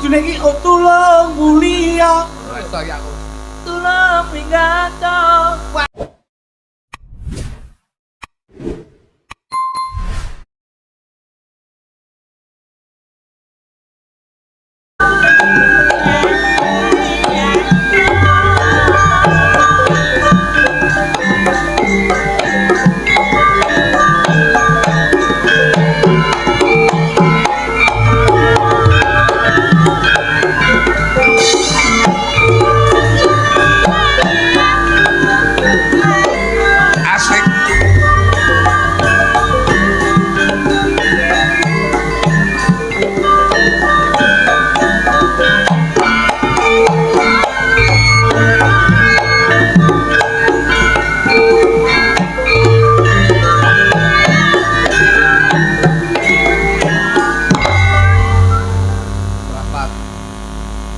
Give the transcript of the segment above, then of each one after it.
kudune iki tulung mulia. Iso ya aku. Tulung minggato.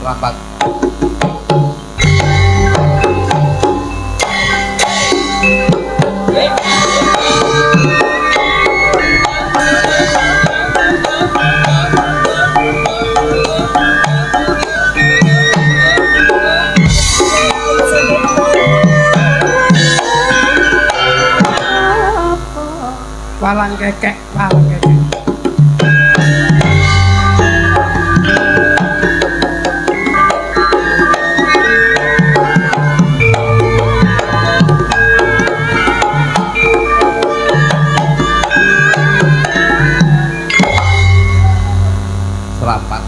Selamat. Walang kekek, walang kekek. Selamat.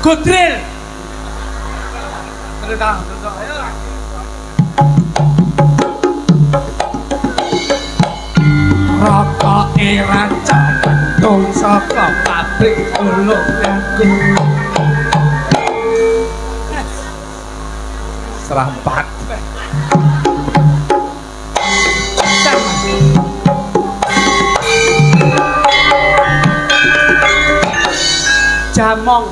Godril. Rokoke raja bentung saka pabrik Tulungagung. Selamat. Jamong.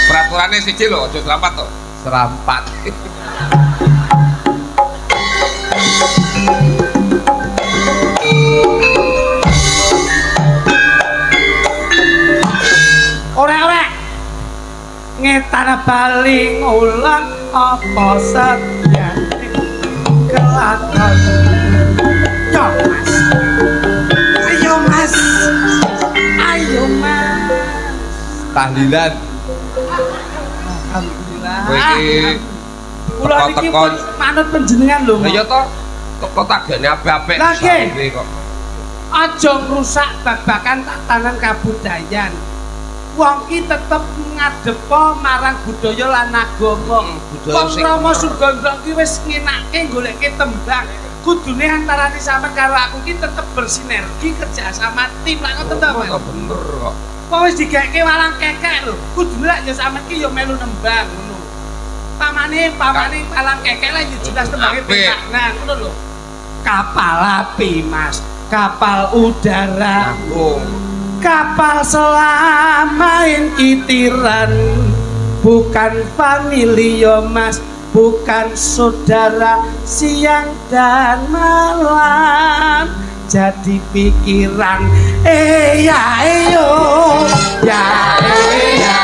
Peraturannya siji lho, aja serampat to. Serampat. Ora-ora. Ngetan bali ngulang apa satyane kelakon. Yo Mas. Ayo Mas. Ayo Mas. Tahlilan. Alhamdulillah. Kowe iki kula niki teko-teko manut panjenengan lho. Lah ya to, teko tagane apik-apik Lagi. kok. Aja ngrusak babakan tatanan kabudayan. Wong ki tetep ngadepa marang budaya lan agama. Wong Rama Sugandra ki wis ngenake goleke tembang. Kudune antarane sampean karo aku ki tetep bersinergi kerja sama tim lak ngoten to, Mas. Bener kok. Wong wis digaweke walang kekek lho. Kudune lak ya sampean ki ya melu nembang ngono. Pamane walang kekek lah ya jelas tembange penak. Nah, ngono lho. Kapal api, Mas. Kapal udara. Kapal selam main kitiran. Bukan familia Mas, bukan saudara siang dan malam. Jadi pikiran ya ayo ya ya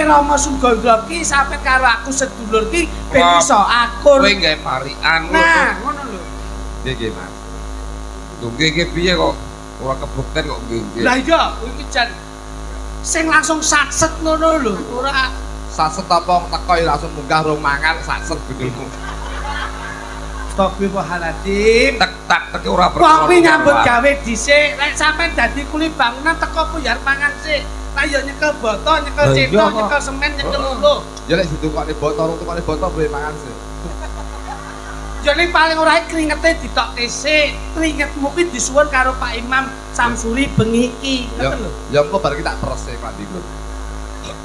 Rama Sugandra ki sampe karo aku sedulur ki ben iso akur. Kowe gawe parikan ngono. Nah, ngono lho. Nggih, Mas. Lho nggih piye kok ora kebukten kok nggih. Lah iya, kuwi ki jan sing langsung sakset ngono lho, ora sakset apa teko langsung munggah rong mangan sakset bedelmu. Astagfirullahaladzim. Tak ora perkara. Wong kuwi nyambut gawe dhisik, nek sampean dadi kuli bangunan teko puyar mangan sik. Ayo nyekel boto, nyekel cetok, nyekel semen, nyekel ulo. Ya lek ditukokne boto, tukokne boto boleh mangan sih. Ya ning paling ora kringete ditokke sik. Kringetmu kuwi disuwun karo Pak Imam Samsuri bengi iki. Ngoten lho. Ya engko bar kita peres e klambi ku.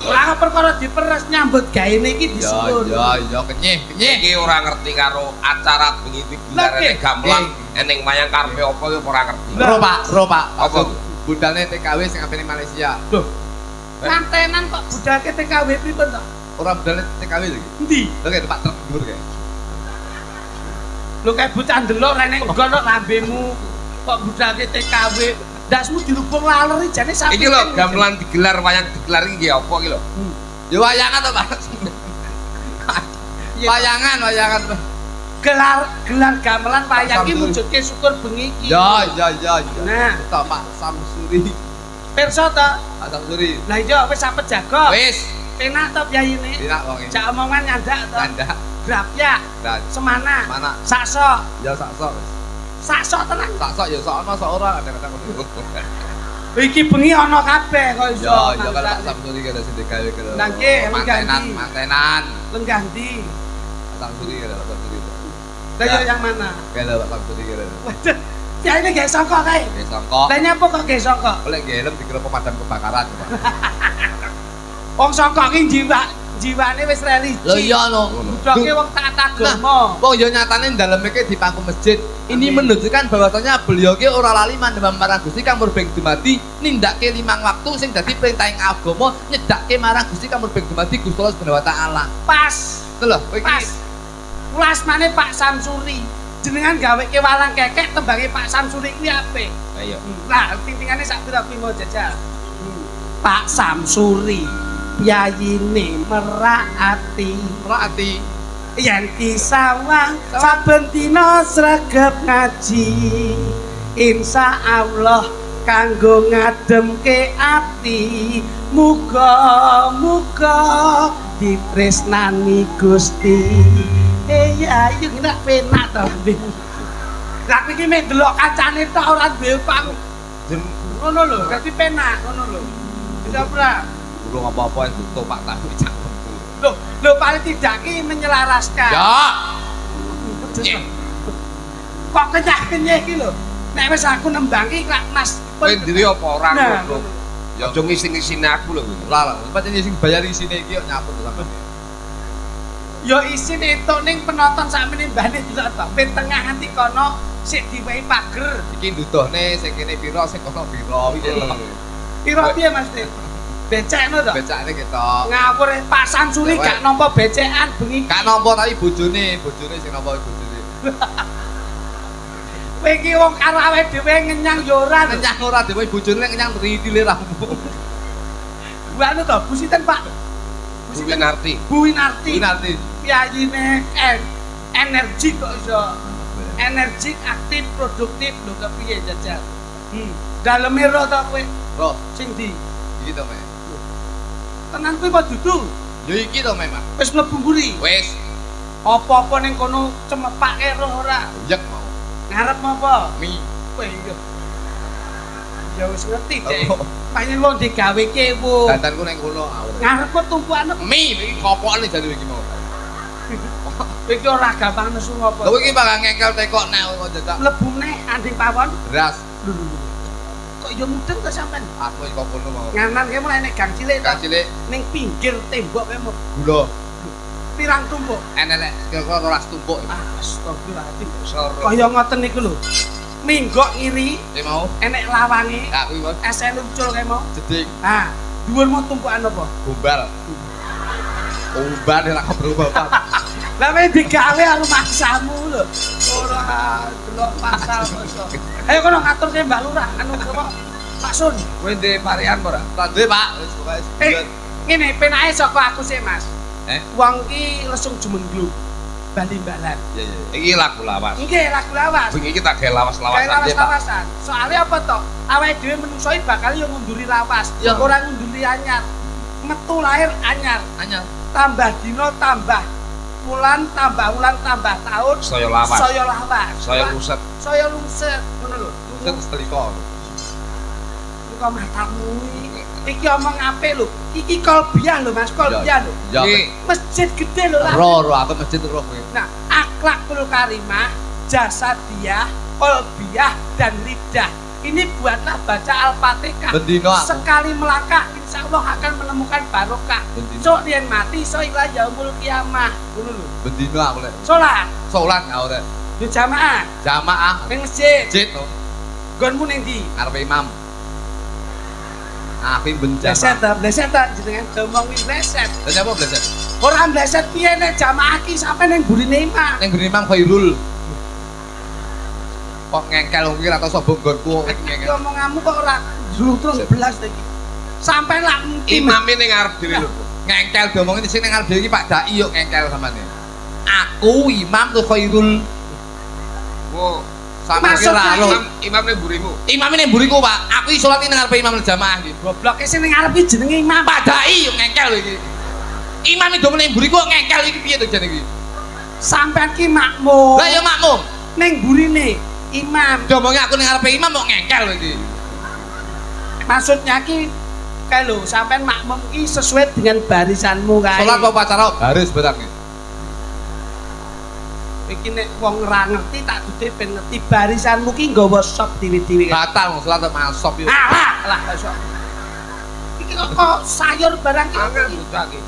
Ora perkara diperes nyambut gaene iki disuwun. Ya kenyih. Iki ora ngerti karo acara bengi iki dilarene gamelan eneng mayang karepe apa ya ora ngerti. Ro Pak. Apa? Budalne TKW sing apene Malaysia. Loh. Mantenan kok budake TKW pripun to? Ora budalne TKW lho iki. Endi? Lho kayak Pak truk dhuwur kayak. Lho kayak bocah ndelok rene nggon lambemu kok budake TKW. Dasmu dirubung laler jane sampe. Iki lho gamelan digelar wayang digelar iki apa iki lho? Ya wayangan to Pak. Wayangan. Gelar gamelan wayang iki mujudke syukur bengi iki. Ya. Nah, Tok Pak Samsuri. pirsa to? Pak Samsuri. Lah iya wis sampe jago. Wis. Penak to piyayine? Enak wong iki. Jak omongan nyandak to. Anda. Grapyak, Dan semana, Semana. sakso, ya sakso wis. sakso tenang. Sakso ya sok ana sok ora kadang-kadang ngono. Iki bengi ana kabeh kok iso. Ya kalau Pak Samsuri kira sing digawe kira. Lah nggih, mantenan. Lenggah ndi? Pak Samsuri kira Pak Samsuri. Lah yo yang mana? Kira Pak Samsuri kira. Waduh, ya ini gak sangka kae. Wis sangka. Lah nyapa kok gak sangka? Oleh nggih helm dikira pemadam kebakaran, Pak. Wong sangka ki jiwane wis religi. Lho iya no. Budoke wong taat agama. Wong yo nyatane daleme iki di pangku masjid. Ini menunjukkan bahwasanya beliau ki ora lali mandhemam marang Gusti kang murbeng dumadi nindakake 5 waktu sing dadi perintahing agama nyedakke marang Gusti kang murbeng dumadi Gusti Allah Subhanahu wa taala. Pas. Itu lho, kowe Pas. iki Ulasmane Pak Samsuri. Jenengan gaweke walang kekek tembange Pak Samsuri kuwi apik. Ayo. Lah, tintingane sak pira kuwi mau jajal. Pak Samsuri piyayine meraati yen disawang saben dina sregep ngaji insyaallah kanggo ngademke ati muga-muga ditresnani Gusti ya ayo nek penak to lah iki mek delok kancane tok ora duwe pang ngono lho dadi penak ngono lho bisa ora urung apa-apa tutup Pak tak cak. Lho paling tidak ki menyelaraskan. Ya. Kok kenyah-kenyah iki lho. Nek wis aku nembang ki lak Mas. Kowe ndiri apa ora Nah. ngono? Ya aja ngisi-ngisine aku lho. Ora, pancen sing bayar isine iki kok nyaput sampeyan. Ya isin entuk ning penonton sakmene mbane delok to. Ben tengah nganti kono sik diwehi pager. Iki nduduhne sing kene pira sing kono pira iki lho. Pira piye Mas Dik? Becekno to? Becakne ketok. Ngawur Pak Samsuri gak nampa becekan bengi. Gak nampa tapi bojone sing nampa bojone. Kowe iki wong karo awake dhewe ngenyang ya ora lho. Kenyang ora dhewe bojone kenyang ritile rambut. Anu to, Busiten Pak. Bu Winarti. Bu Winarti. Iki nanti Piyayine energi kok iso. Energik, aktif, produktif lho kepiye jajal. Daleme ro to kowe Bro, sing ndi? iki to, Mas. Tenan kowe kok dudul. Yo iki to, Mas. Wis mlebu mburi. Wis. Apa-apa ning kono cemepake roh ora. Yek mau. Ngarep apa? Mi. Kowe iya. Ya wis ngerti, Dek. Oh. Panjen wong digawe kewo. Dandanku ning kono awet. Ngarep kok tumpukan Mi iki kopokane jane iki mau. iki ora gampang nesu apa. Lho iki bakal ngekel tekok nek kok jajak Mlebu neh anding pawon. beras. Lho. Kok yo mudeng to sampean? Aku iki kok kono mau. Nganan ki mulai nek gang cilik to. Gang cilik Ning pinggir tembok kae mau gula. pirang tumpuk. Enek kira-kira 12 tumpuk. Astagfirullahaladzim. Soro. Kaya ngoten niku lho. Minggok ngiri, Iki mau. enek lawange, Ya kuwi Mas. esen ucul kae mau. Jeding Nah, dhuwurmu tumpukan apa? gombal. Umban ora keberubah. Lah wae digawe karo maksamu lho. Ora delok pasal kok. Ayo kono ngaturke Mbak Lurah anu apa? Pak Sun. Kowe ndek varian ora? Tak duwe, Pak. Wis pokoke sebulan. Ngene penake saka aku sih, Mas. Wong ki lesung jumenglung. Bali-balan. Iya, iya. Iki lagu lawas. Nggih, lagu lawas. Bengi iki tak gawe lawas-lawasan Kayak piye, Pak? lawas-lawasan. Soalnya apa toh? Awake dhewe menungso iki bakal yo ngunduri lawas, Ya. ora ngunduri anyar. Metu lahir anyar, Anyar. tambah dino tambah wulan tambah tahun. Saya lawas. Saya lawas. Saya luset. Saya lungset ngono lho. Kan setelika. Kok matamu iki omong apik lho. Iki kolbiah lho Mas, kolbiah lho. Ya. Iki Masjid gede lho lah. Ro aku masjid ro kowe. Nah, akhlakul karimah, jasadiyah, qalbiyah dan lidah. Ini buatlah baca Al-Fatihah. Bendino aku. Sekali melangkah insya Allah akan menemukan barokah. Bendino. Sok yen mati sok ila yaumul kiamah. Ngono lho. Bendino aku lek. Salat Salat aku lek. yo jamaah Jamaah. ning masjid. Masjid no. Gonmu ning ndi? Arep imam. Aku Bleset benjama. ta jenengan ngomongi bleset. Lah apa bleset? Ora bleset piye nek jamaah ki sampe ning burine imam. Ning gone imam Khairul. Kok ngengkel wong iki ora tau sobo nggonku iki ngengkel. Ngomonganmu kok ora jlutrung belas iki. Sampai lak Imame ning ngarep dhewe lho. Ngengkel diomongin sing ning ngarep dhewe iki Pak Dai yo ngengkel samane. Aku imam tuh Khairul. Oh, Sama ki Maksudnya lalo. imam ning burimu. Imam ning mburiku, Pak. Aku iki salat ning ngarepe imam jamaah iki. gobloke sing ning ngarep iki jenenge imam. Pak Dai yo ngengkel lho iki. Imam iki domene mburiku kok ngengkel iki piye to jane iki? Sampean ki makmum. Lah ya makmum. Ning burine imam. Diomongi aku ning ngarepe imam kok ngengkel lho iki. Maksudnya ki kae lho, sampean makmum ki sesuai dengan barisanmu kae. Salat apa upacara baris barang iki. Iki nek wong ora ngerti tak dude ben ngerti barisanmu ki nggawa sop diwi-diwi. Batal salat masop yo. Alah sok. Iki kok sayur barang ki. Angel bocah iki.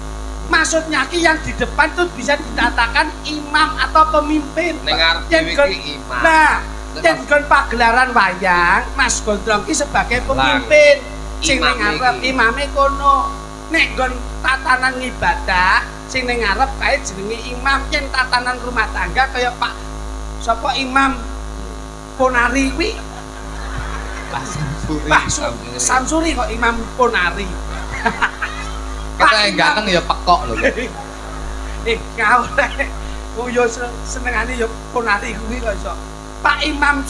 Maksudnya ki yang di depan tuh bisa dikatakan imam atau pemimpin. Ning ngarep Yen dhewe gon- iki imam. Nah, yen gon pagelaran wayang, Mas Gondrong ki sebagai pemimpin. Sing ning Imame ngarep iki. imame kono. Nek gon tatanan ibadah, sing ning ngarep kae jenenge imam. Yen tatanan rumah tangga kaya Pak sapa Imam Ponari kuwi. Pak Samsuri kok Imam Ponari. Kita yang ganteng ya pekok lho. Ngawur oh yo senengane yo Ponari kuwi kok iso. Pak Imam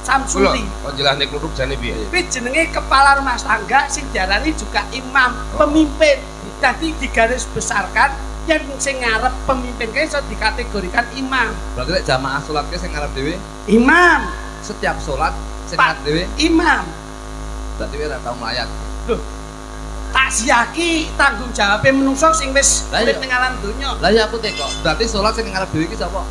Samsuri. Kok jelane kluduk jane piye? Kuwi jenenge kepala rumah tangga sing diarani juga imam, pemimpin. Jadi digaris besarkan yang sing ngarep pemimpin kae iso dikategorikan imam. Berarti lek jamaah salat ke sing ngarep dhewe Imam, setiap salat sing Pak. ngarep dhewe imam. berarti ora tau melayat. Loh. Takziah ki tanggung jawabe menungso sing wis Lah iya. urip ning alam donya. Lah ya aku teko. Berarti salat sing ngarep dhewe iki sapa?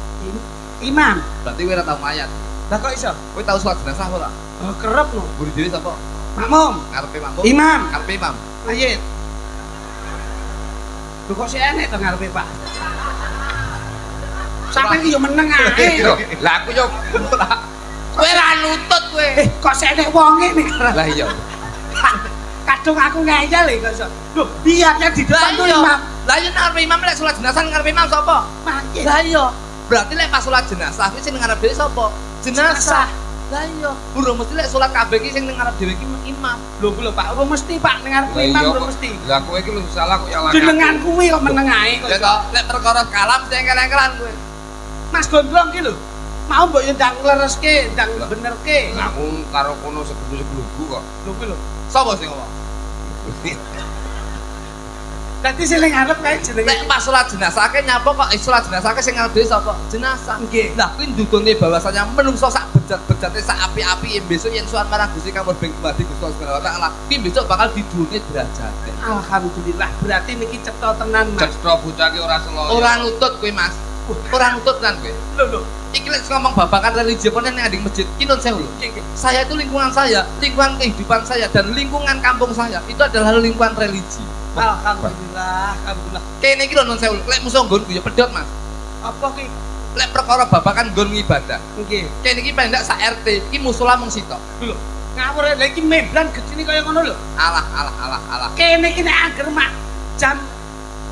Imam. Berarti kowe ora tau melayat. Lah kok iso? Kowe tau salat jenazah ora? Oh, kerep no. Buri dhewe sapa? Makmum, Ngarepe makmum. imam, Ngarepe imam. ayat. Lho kok sih enek to ngarepe Pak? Sampai yo meneng ae. Lah aku yo Kowe ra nutut kowe. Kok sih enek wonge nih karep. Lah iya. Kadung aku ngeyel kok iso. Lho, biarnya di depan tuh imam. Lah iya ngarepe imam lek salat jenazah ngarepe imam sapa? Makin. Lah iya. Berarti lek pas salat jenazah kuwi sing ngarep dhewe sapa? Jenazah. Lah iya. Burung mesti lek salat kabeh iki sing ngarep dhewe iki imam. Lho Pak, ora mesti Pak ning ngarep Lah imam iya ora kok. mesti. Lah kowe iki lu salah kok yang Jenengan kuwi kok meneng ae kok. Ya iso. toh, lek perkara kalam sing engkel-engkelan kowe. Mas Gondrong ki lho. Mau mbok yo ndang lereske, ndang benerke. Aku karo kono sebulu-sebuluku kok. Lho kuwi lho. Sapa sing ngomong? Dadi sing ning ngarep kae jenenge Nek pas salat jenazah ke nyapa kok salat jenazah ke sing ngarep dhewe sapa? Jenazah. Nggih. Lah kuwi ndudune bahwasanya menungso sak bejat-bejate sak api-api besok yen suwan marang Gusti Kamur Beng Dumadi Gusti Allah Subhanahu wa taala, kuwi besok bakal didune derajate. Alhamdulillah, berarti niki cetha tenan, Mas. Cetha bocah ki ora seloyo. Ora nutut kowe, Mas. Ora nutut kan kowe. Lho. Iki lek ngomong babakan religi apa ning nding masjid, ki nun sewu lho. Nggih, nggih. Saya itu lingkungan saya, lingkungan kehidupan saya dan lingkungan kampung saya itu adalah lingkungan religi. Alhamdulillah, alhamdulillah. Kene iki lho nun sewu, lek musuh nggonku ya pedhot, Mas. Apa ki? Lek perkara babakan nggon ngibadah. Nggih. Kene iki pendak sak RT, iki musola mung sitok. Lho, ngawur lha iki membran gedine kaya ngono lho. Alah. Kene iki nek angger mak jam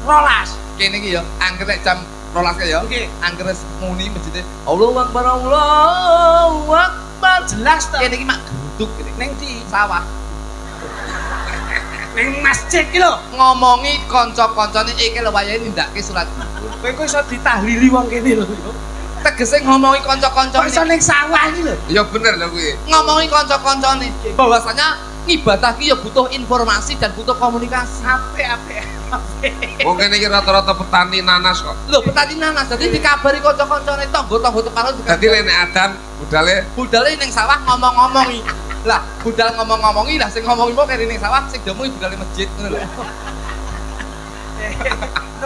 12. Kene iki ya, angger nek jam 12 ya. Nggih. Angger wis muni masjid Allahu Akbar Allahu Akbar. Jelas to. Kene iki mak geruduk kene. Ning di Sawah. ning masjid ki lho. Ngomongi kanca-kancane iki lho wayahe nindakke salat zuhur. Kowe kok iso ditahlili wong kene lho. Tegese ngomongi Kok iso kanca-kancane. ning sawah iki lho. Ya bener lho kuwi. Ngomongi kanca-kancane bahwasanya ibadah ki ya butuh informasi dan butuh komunikasi. Apik. Wong kene iki rata-rata petani nanas kok. Lho, petani nanas dadi dikabari kanca-kancane tangga-tangga teparo Dadi lene adan budale budale ning sawah ngomong-ngomongi. Lah, budal ngomong-ngomongi lah sing ngomongi mau kene ning sawah sing domongi budale masjid ngono lho.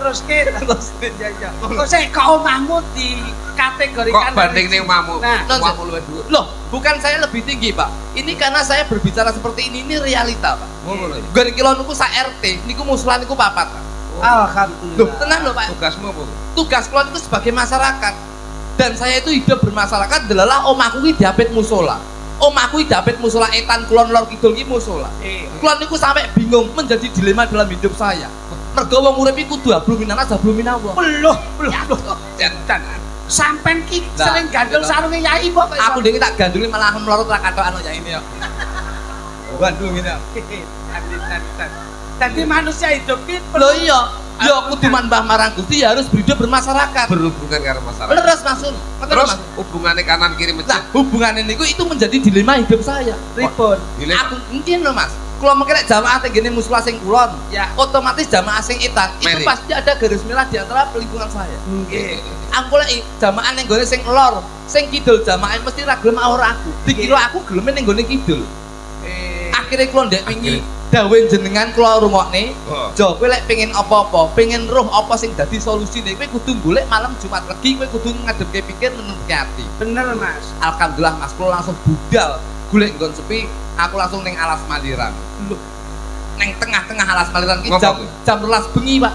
teruske. Ya ya. Kok sik kok omahmu dikategorikan Kok banding ning omahmu? Nah, Omahmu luwih dhuwur. Loh, bukan saya lebih tinggi, Pak. Ini karena saya berbicara seperti ini realita, Pak. Ngono lho. Gue kilo niku sak RT, niku musulan niku papat, Pak. Loh, Alhamdulillah. tenang loh, Pak. Tugasmu apa? Tugas kula niku sebagai masyarakat. Dan saya itu hidup bermasyarakat adalah omahku iki diapit musola. Omahku iki diapit musola etan kulon lor kidul iki musola. Kula niku sampai bingung menjadi dilema dalam hidup saya. Mergo wong urip iku kudu hablum minanas hablum minallah. Peluh. Jantan. Sampen ki Nah, sering gandul gitu. sarunge yai kok. Aku dhewe tak ganduli malah melorot ra katokan ya ini ya. Gandul ngene. Jadi manusia hidup ki Loh iya, ya kudu manbah marang Gusti ya harus berhidup bermasyarakat. Berhubungan karo masyarakat. Leres maksud. Terus hubungannya kanan kiri masjid. Nah, hubungannya niku itu menjadi dilema hidup saya. ribon. Dilema. Aku mungkin loh Mas. Kalau mungkin jamaah tenggene muslah sing kulon, Ya. otomatis jamaah sing etan itu Meri. pasti ada garis merah di antara lingkungan saya. Nggih. Aku lek jamaah ning gone sing lor, sing kidul jamaah mesti ra gelem ora aku. Dikira aku gelem ning gone kidul. Akhirnya kula ndek wingi dawuh jenengan kula rungokne, Oh. Jo kowe lek pengen apa-apa, pengen roh apa sing dadi solusine, kowe kudu golek malam Jumat Legi, kowe kudu ngadepke pikir menentuke ati. Bener Mas. Alhamdulillah Mas kula langsung budal golek nggon sepi, aku langsung ning alas Maliran. Lho. Ning tengah-tengah alas Maliran ki Ngapa jam kuwi? jam 12 bengi, Pak.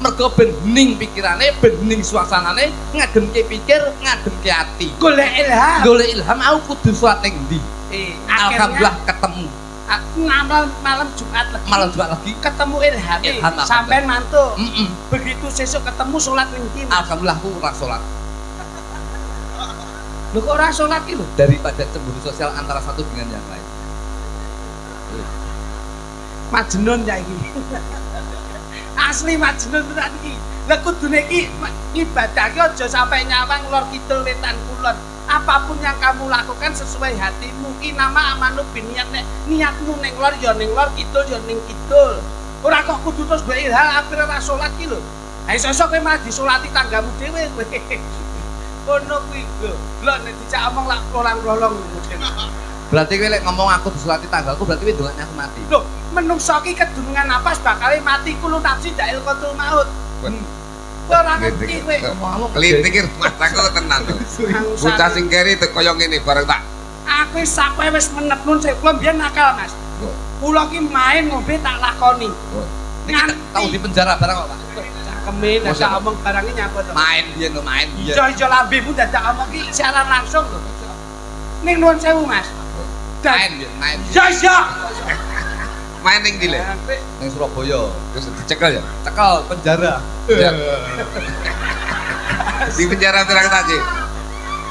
Mergo ben hening pikirane, ben hening suasanane, ngademke pikir, ngademke ati. Golek ilham. Golek ilham aku kudu salat ning ndi. Alhamdulillah Akhirnya ketemu. aku ngamal malam Jumat lagi. Malam Jumat lagi. Ketemu ilham. Ilham, Sampai mantu. Heeh. Begitu sesuk ketemu sholat ning ndi. Alhamdulillah aku ora salat. Lho kok ora sholat ki lho? Daripada cemburu sosial antara satu dengan yang lain. Majnun ya iki. Asli majnun tenan iki. Lah kudune iki ibadah ki aja sampai nyawang lor kidul wetan kulon. Apapun yang kamu lakukan sesuai hatimu. Ki nama amanu biniat nek niatmu ning lor ya ning lor, kidul ya ning kidul. Ora kok kudu terus mbok ilham akhire ora salat ki lho. Ha sesuk kowe mah disolati tanggamu dhewe kowe. Ono kuwi lho. Lho nek dicak omong lak rolong-rolong mungkin. Berarti kowe lek ngomong aku disulati tanggalku berarti kowe ndongakne aku mati. Loh, menungso ki kedunungan napas bakal mati kulo nafsi dail qatul maut. Ora ngerti kowe. Ngomong Kelintir mataku tenan to. Bocah sing keri teko kaya ngene bareng tak. Aku sampe wis menep nun sik kula mbiyen nakal, Mas. Kula ki main ngombe tak lakoni. Niki tau di penjara barang kok, Pak. Cangkeme dadak omong barangnya nyapa to. Main biyen lho, main biyen. Ijo-ijo lambemu dadak omong ki siaran langsung lho. Ning nuwun sewu, Mas. Main biyen, main. Ya ya. Main ning ndi le? Ning Surabaya. Terus dicekel ya. Cekel penjara. Di penjara pirang taji?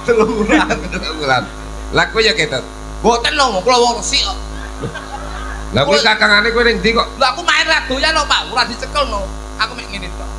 3 bulan. 3 bulan. Lah kowe ya ketut. Mboten lho, kula wong resik kok. Lah kowe kakangane kowe ning ndi kok? Lho aku main ra doyan lho, Pak. Ora dicekel no. Aku mek ngene tok.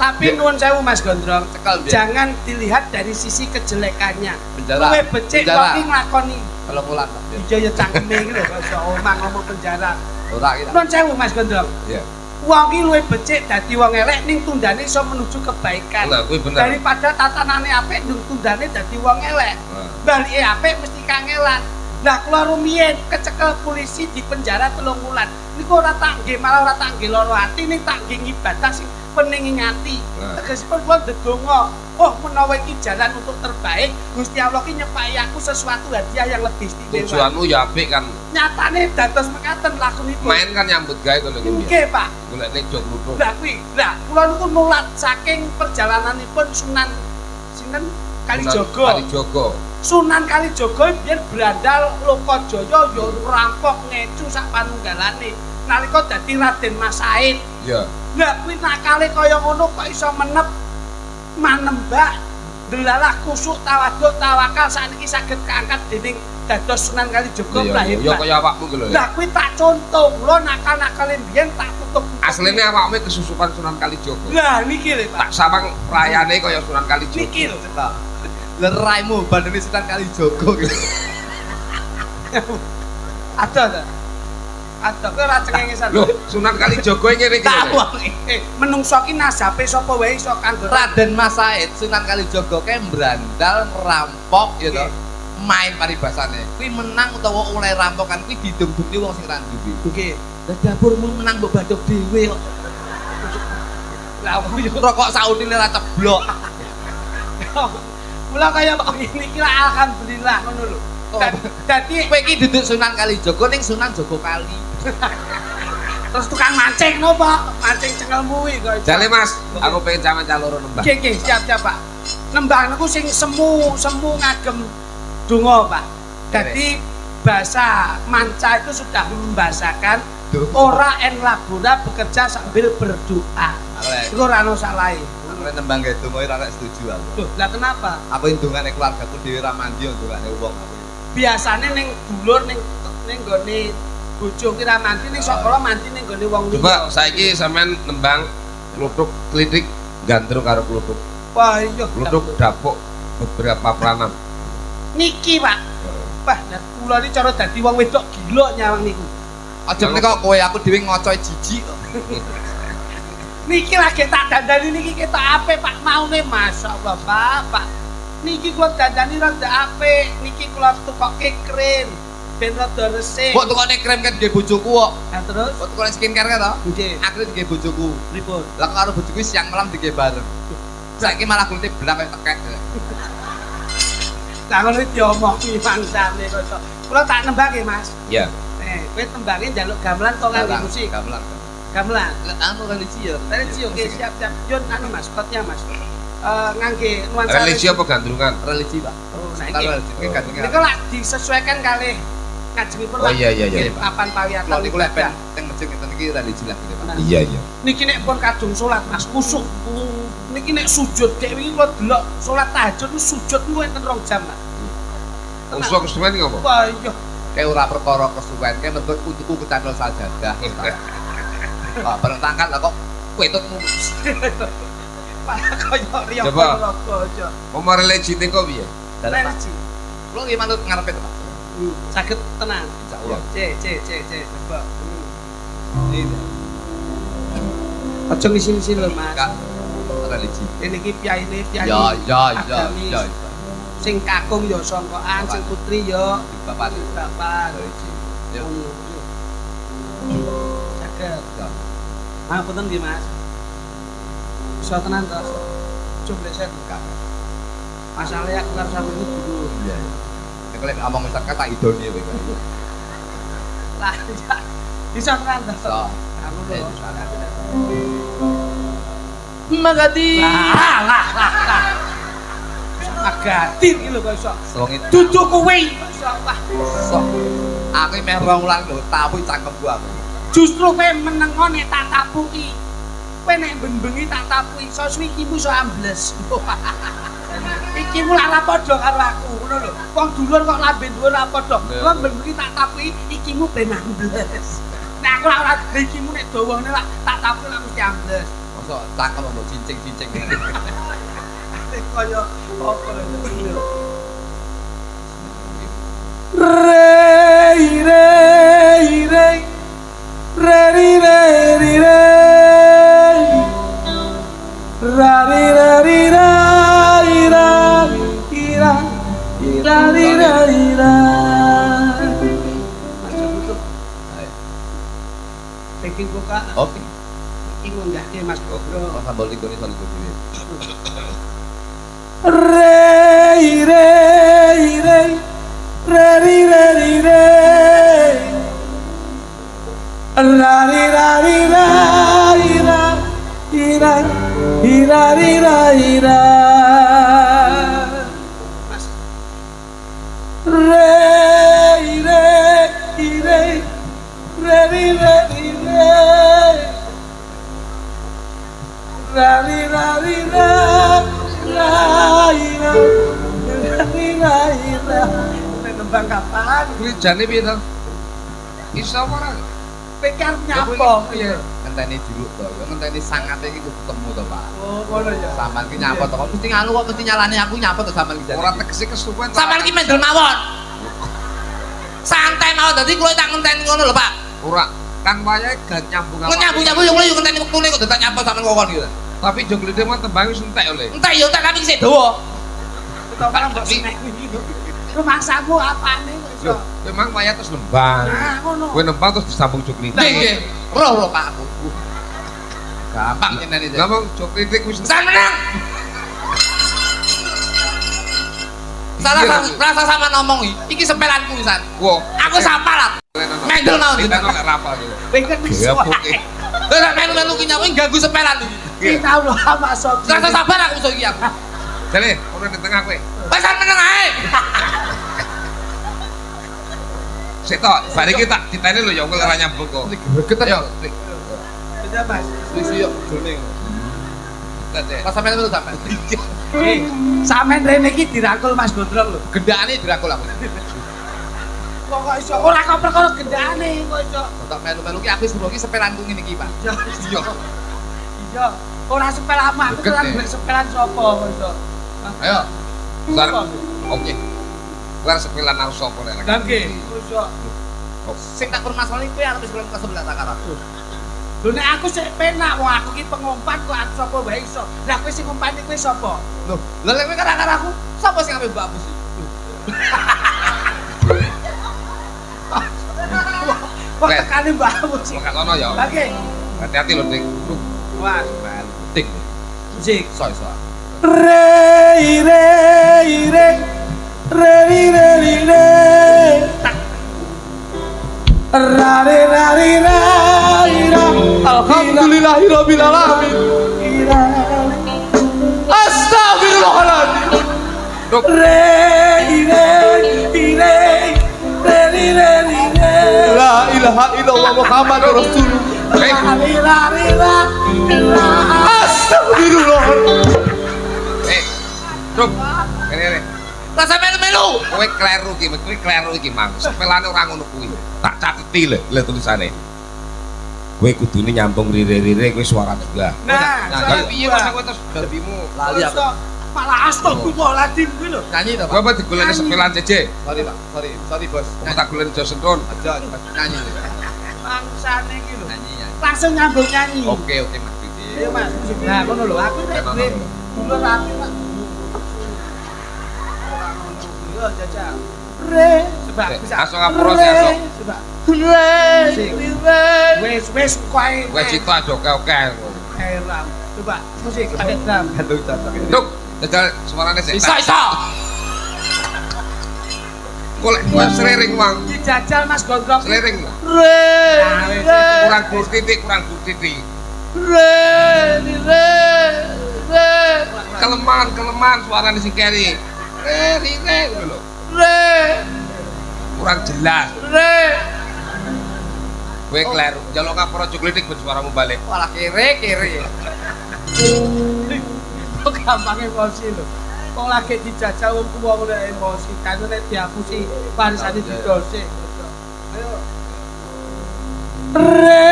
Tapi nuwun sewu Mas Gondrong, Cekel biyen. jangan dilihat dari sisi kejelekannya. Penjara. Kowe becik kok ki nglakoni 3 bulan, Pak. ijo ya cangkeme iki lho kok omah ngomong penjara. Ora kita. Nuwun sewu Mas Gondrong. Ya. Wong ki luwih becik dadi wong elek ning tundane iso menuju kebaikan. Lah kuwi bener. Daripada tatanane apik ndung tundane dadi wong elek. Nah. Balike apik mesti kangelan. Lah kula rumiyin kecekel polisi di penjara 3 bulan. Niku ora tak nggih malah ora tak nggih lara ati ning tak nggih ngibadah sing pening ngati. Nah. Tegesipun kula ndedonga, oh menawa iki jalan untuk terbaik, Gusti Allah ki nyepaki aku sesuatu hadiah yang lebih istimewa. Tujuanmu ya apik kan. Nyatane dados mekaten lakunipun. Main kan nyambut gawe to ning ndi. Nggih, Pak. Golekne jog lutung. Lah kuwi, lah kula niku nulat saking perjalananipun Sunan sinten Kalijaga. Kalijaga. Sunan Kalijaga biyen brandal Lokajaya ya rampok ngecu sak panunggalane. Nalika dadi Raden Mas Said. Ya. Lah kuwi nakale kaya ngono kok iso menep manembah delalah kusuk tawaduk tawakal sakniki saged kaangkat dening dados Sunan Kalijaga lahir. Ya kaya awakmu ku lho. Lah kuwi tak contoh, kula nakal-nakale biyen tak tutup. Asline awakmu kesusupan Sunan Kalijaga. Lah niki lho, Pak. Tak samang rayane kaya Sunan Kalijaga. Niki lho. Leraimu bandene Sunan Kalijaga gitu. Ada ta? Ada kowe ora cengengesan. Loh, Sunan Kalijaga ngene iki. Tak lho. wong Menungso ki nasabe sapa wae iso kanggo Raden Mas Said Sunan Kalijaga kae brandal rampok ya to. Main paribasane. Kuwi menang utawa oleh rampokan kuwi didung-dungi wong sing ra duwe. nggih. Lah dapurmu menang mbok badhok dhewe kok. Lah yo Rokok sautile ra ceblok. mula kaya begini iki lah alhamdulillah ngono lho. Dadi Kowe iki duduk Sunan Kalijaga ning Sunan Jogokali. terus tukang mancing napa? Mancing cengelmu iki kok. Jale Mas, aku pengen sama caloro nembah. Nggih, siap Pak. Nembah niku sing semu ngagem donga, Pak. Jadi bahasa manca itu sudah membahasakan ora en labora bekerja sambil berdoa. Arek. Iku ora ono salahe. Nek nembang gawe donga ora setuju aku. Loh, lah kenapa? Apa ndongane keluargaku dhewe ra mandi ndongane wong aku. Biasane ning dulur ning nggone bojo ki ra mandi ning sekolah mandi ning nggone wong liya. Coba saiki sampean nembang kluthuk klitik gandrung karo kluthuk. Wah, iya. Kluthuk dapuk beberapa peranan. Niki, Pak. Wah, lah kula iki cara dadi wong wedok gila nyawang niku. Aja menika kowe aku dhewe ngocoy jijik kok. Niki lagi tak dandani niki ketok apik Pak maune masyaallah Bapak. Niki kula dandani rada apik, niki kula tukokke krim ben rada resik. Kok tukone krem kan nggih bojoku kok. Nah terus Kok tukone skincare kan to? nggih. Akhire nggih bojoku. Pripun? Lah karo bojoku siang malam nggih bareng. Saiki malah kulite belang kaya tekek. Lah ngono iki diomongi mangsane kok. Kula tak nembang nggih Mas. Iya. Kowe tembangnya njaluk gamelan kok nganggo musik. Gamelan. Gamelan. Anu religi ya. Religi oke siap. Yun anu Mas, spotnya Mas. Ngangge nuansa Religi apa gandrungan? Religi, Pak. Oh, nah Kalau iki. religi iki kadang. Niku lak disesuaikan kalih ngajengipun Oh, iya. Papan pawiyatan. Kalau niku lek ben teng masjid ngeten iki religi lah gitu, Pak. Nah, Iya. niki nek pun kadung salat Mas kusuk. Niki nek sujud dek wingi kula delok salat tahajud sujud niku enten 2 jam, Mas. Usuk kesuwen iki apa? Wah, iya. Kayak ora perkara kesuwen, kayak mergo untukku kecandol sajadah. Kok bertangkat lah kok kuetutmu. Malah kaya riyo Coba. aja. Oma religi ning kok piye? Religi. Lo nggih manut ngarepe to, Pak? Saged tenang. Insyaallah. C. Coba. Ini Aja ngisi-ngisi lho, Mas. Kak religi. Ini ki piyaine piyayi. Ya. agamis. Sing kakung ya sangkaan, sing putri ya Bapak bapak. religi. Ya. Saged. Ya. Ah, punten nggih, Mas. Bisa tenan to. Coba bleset. Masalahnya aku karo sampeyan dulu. Iya. Nek lek ngomong sak kata idone kowe. Lah, ya. Bisa tenan to. So. Aku lho. Magadi. Lah. Agatin iki lho kok iso. Songi Duduk kowe iso wah. sok. Aku meh rong wulan lho, tapi cangkemku aku. Justru kowe menengo nek tak tapuki. Kowe nek bengi tak tapuki, iso suwi ikimu iso ambles. Ikimu ora padha karo aku, ngono lho. Wong dulur kok lambe dhuwur ora padha. Wong bengi tak tapuki, ikimu ben ambles. Nek aku ora ikimu nek dawane lak tak tapuki lak mesti ambles. Mosok cangkem mbok cincing-cincing. Kaya apa lho. Peki buka, Oke. iki ngunggahke Mas Bogro. Kok sambal ligone iso ligo dhewe. Mas, nek nembang kapan? Kuwi jane piye to? Iso apa ora? Pikir nyapa piye? Ngenteni juluk to, ya ngenteni sangate iki kudu ketemu to, Pak. Oh, ngono ya. Sampeyan ki nyapa to, kok mesti nganu kok mesti nyalani aku nyapa to sampeyan ki. Ora tegese kesuwen. Sampeyan ki mendel mawon. Santai mawon dadi kula tak ngenteni ngono lho, Pak. Ora kan wayahe gak nyambung apa. Nyambung yo yo ngenteni wektune kok dadak nyapa sampeyan kokon iki. Tapi joglite mah tembangi wis entek oleh. Entek yo entek tapi sik dawa. Utawa mbok sinek iki lho. Rumahsamu apane kok iso? Loh, memang wayah terus nembang. Nah, ngono. Kowe nembang terus disambung joglite. Nggih, roh Pak aku. Gampang nyeneni. Ngomong jok kritik wis San menang. Salah rasa sama ngomong iki sepelanku San. Wo, Aku sapalat. Mendel mau kita jenengan. nek rapal iki. Kowe kan wis Ya suwe. pokoke. Lah melu-melu ki nyawa ganggu sepelan iki. Kita lho sama sok. Rasa sabar aku iso iki aku. Jale, ono di tengah kowe. Wes San meneng ae. Sik tok, bar iki tak diteni lho ya kowe ora nyambung kok. Greget Yo, Sudah Mas. wis yo jone. Rasa melu sampean. Sampeyan rene iki dirangkul Mas Gondrong lho. Gendakane dirakul aku. Kok iso ora kok perkara gendane kok iso. Tak melu-melu ki aku suruh ki sepelanku ngene iki, Pak. Iya. Iya. Ora sepel apa aku Deket, kan ya. golek sepelan sapa kok iso. Ayo. Ntar, oke. Kowe arep sepilan nang sapa nek? Lah nggih, iso. Sing tak permasalahan kuwi arep sepelan kelas 11 tak karo. Lho nek aku sik penak wong aku ki pengumpan kok aku sapa wae iso. Lah kowe sing ngumpani kowe sapa? Loh, lha lek kowe karo aku, sapa sing ambil Mbak Apus iki? Wah, tekane Mbak Amus sih. Kok ono ya. Oke. Hati-hati lho, Dik. Wah, Penting. musik. Iso. Re re re re re re re ra re ra re ra ira Alhamdulillahirabbil alamin. ira Astagfirullahaladzim. Duk, re re re re re re La ilaha illallah Muhammadur Rasulullah. ra re ra Astagfirullahaladzim. Duk. Kene. Rasa melu-melu. Kowe kleru iki, Mang. Sepelane ora ngono kuwi. Tak cateti lho tulisane. Kowe kudune nyambung rire-rire kowe suara juga. nah Lah piye masa kowe terus darbimu? Lali aku. malah astagfirullahaladzim kuwi lho. Nyanyi to, Kowe Pak. apa digoleni sepelan jeje? Sorry, Pak. Sorry, Bos. Apa tak goleni jo sentun? Aja nyanyi. Bangsane iki lho. Nyanyi. Langsung nyambung nyanyi. Oke, Mas Didi. Iya Mas, musik. Nah, ngono lho. Aku nek duwe dulu rapi Pak. Ora ngono kuwi yo jajal. Re, coba bisa. Langsung ngapura sih, langsung. Coba. Musik. Wes koe. Kowe cita aja oke-oke. Heran. Coba musik pakai drum. Aduh, cocok. Duk, jajal suarane sik. Iso. Golek kowe srering, Mang. Dijajal Mas Gondrong. Srering. Kurang titik. Keleman suarane sing keri. Rire ngono lho. Kurang jelas. Kowe kleru. Jaluk ngapura jogledik ben suaramu balik. Walah kere. Kok gampang emosi lho. Kok lagi dijajal wong tuwa ngono emosi. Kan nek dihapusi barisane didose. Ayo. Re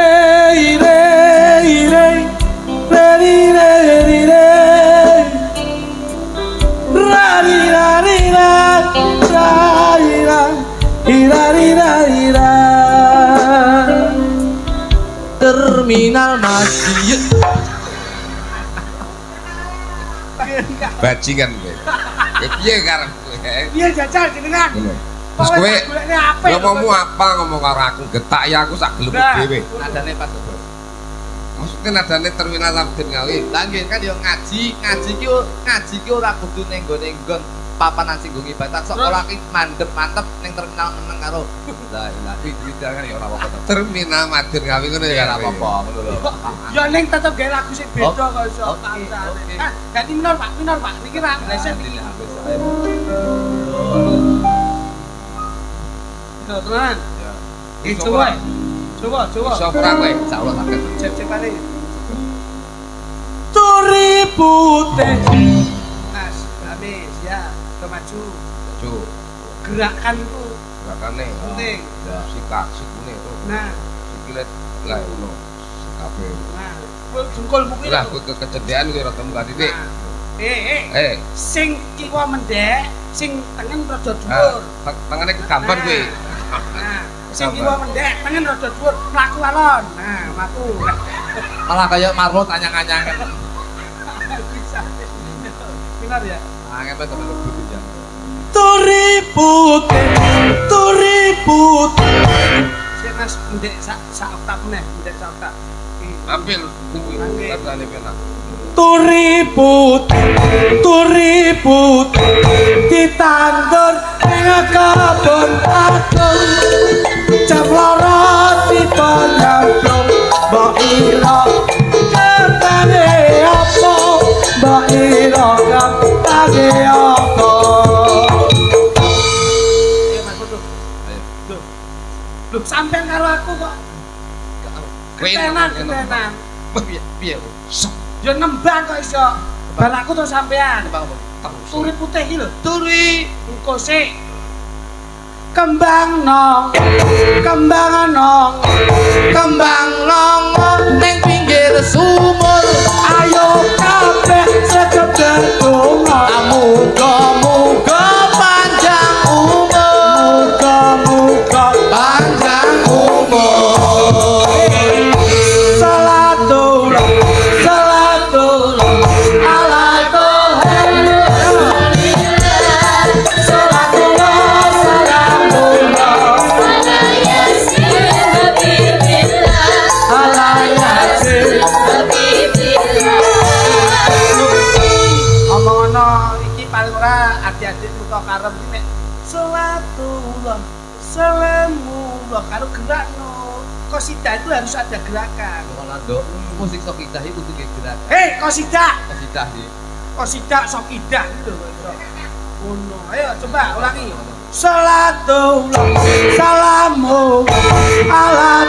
re re re re re re Rari rari rari rari rari Terminal masjid. Bajingan kowe. Piye karep kowe? Iya jajal jenengan. Ngono. Terus kowe ngomongmu apa ngomong karo aku getak ya aku sak gelem dhewe. Nadane pas, Bos. Maksudnya nadane terminal Abdin Ngawi. Lah nggih kan yo ngaji ki ora kudu ning nggon papanan sing nggo ibadah sok ora ki mantep ning terminal meneng karo la ilaha illallah kan ya ora apa-apa. Terminal Madin Ngawi ngono ya. Ora apa-apa ngono lho. Ya ning tetep gawe lagu sing beda kok iso. Oke. Ah, ganti minor Pak. Niki ra bleset iki. Yo, tenan. Coba. Iso ora kowe? Insyaallah saged. Cek balik. Turi putih. Mas, habis ya. Kita maju. Jo, Gerakan itu gakane. penting. Sikak sikune itu. Nah, Sikile lah ngono. Sikape. nah. Kowe jengkolmu kuwi. Lah kowe kekecedean kowe rada muka titik. Sing kiwa mendek, sing tengen rada dhuwur. Tangane kegambar kowe. Nah, sing kiwa mendek, tengen rada dhuwur, mlaku alon. Nah, mlaku. Malah kayak Marlo tanyang-anyangan. Bisa. Benar ya? Angel banget temen lebut ya. Turi putih. Sik Mas, mendek sak oktav meneh, mendek sak oktav. Ambil kuwi. Kadane penak. Turiput ditandur ing kebon agung jam loro tiba nyamplung mbok ira katane apa mbok ira katane apa ya Mas Putu lho sampean karo aku kok ketenan Piye? ya nembang kok iso balaku to sampean turi putih iki lho turi engko sik kembang nong ning pinggir sumur ayo kabeh sekedar donga muga-muga panjang umur muga-muga panjang umur salatullah ala Tuhan salatullah salamullah ala yasin omongono iki paling ora adik-adik muka karem iki nek salatullah salamullah karo gerakno qasidah itu harus ada gerakan. Nando musik sokidah itu kudu gerak. Hei, qasidah Sih. Qasidah sokidah gitu lho. Ngono. Ayo coba ulangi. Salatullah salamu ala